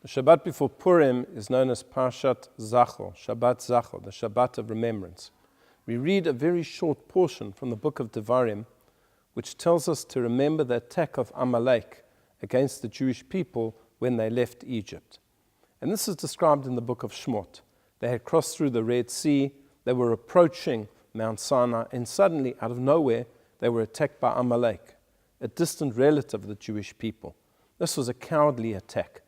The Shabbat before Purim is known as Parshat Zachor, Shabbat Zachor, the Shabbat of remembrance. We read a very short portion from the book of Devarim, which tells us to remember the attack of Amalek against the Jewish people when they left Egypt. And this is described in the book of Shmot. They had crossed through the Red Sea, they were approaching Mount Sinai, and suddenly, out of nowhere, they were attacked by Amalek, a distant relative of the Jewish people. This was a cowardly attack.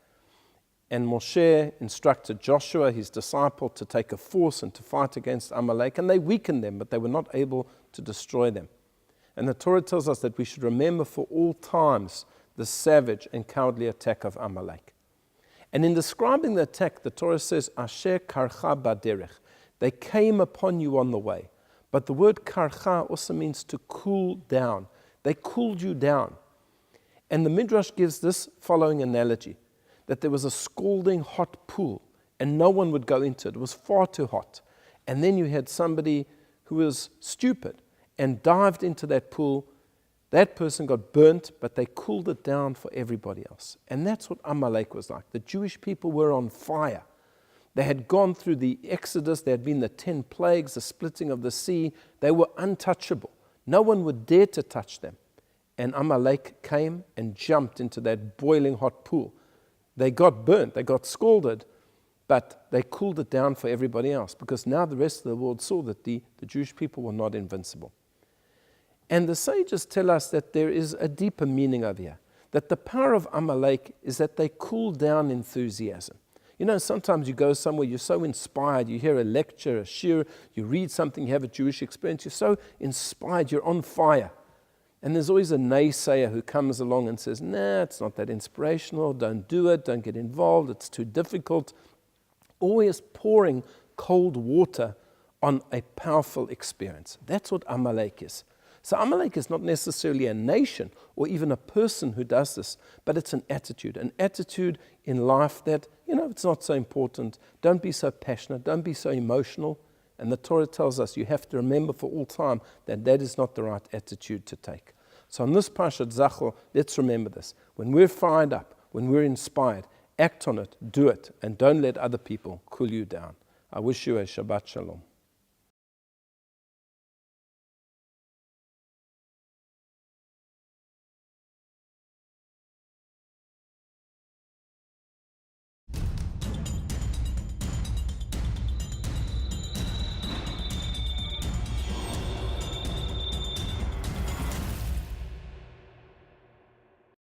And Moshe instructed Joshua, his disciple, to take a force and to fight against Amalek, and they weakened them, but they were not able to destroy them. And the Torah tells us that we should remember for all times the savage and cowardly attack of Amalek. And in describing the attack, the Torah says, Asher karcha baderech. They came upon you on the way. But the word karcha also means to cool down. They cooled you down. And the Midrash gives this following analogy, that there was a scalding hot pool and no one would go into it. It was far too hot. And then you had somebody who was stupid and dived into that pool. That person got burnt, but they cooled it down for everybody else. And that's what Amalek was like. The Jewish people were on fire. They had gone through the Exodus. There had been the 10 plagues, the splitting of the sea. They were untouchable. No one would dare to touch them. And Amalek came and jumped into that boiling hot pool. They got burnt, they got scalded, but they cooled it down for everybody else, because now the rest of the world saw that the Jewish people were not invincible. And the sages tell us that there is a deeper meaning over here, that the power of Amalek is that they cool down enthusiasm. You know, sometimes you go somewhere, you're so inspired, you hear a lecture, a shir, you read something, you have a Jewish experience, you're so inspired, you're on fire. And there's always a naysayer who comes along and says, nah, it's not that inspirational, don't do it, don't get involved, it's too difficult. Always pouring cold water on a powerful experience. That's what Amalek is. So Amalek is not necessarily a nation or even a person who does this, but it's an attitude in life that, it's not so important. Don't be so passionate, don't be so emotional. And the Torah tells us you have to remember for all time that that is not the right attitude to take. So on this Parshat Zachor, let's remember this. When we're fired up, when we're inspired, act on it, do it, and don't let other people cool you down. I wish you a Shabbat Shalom.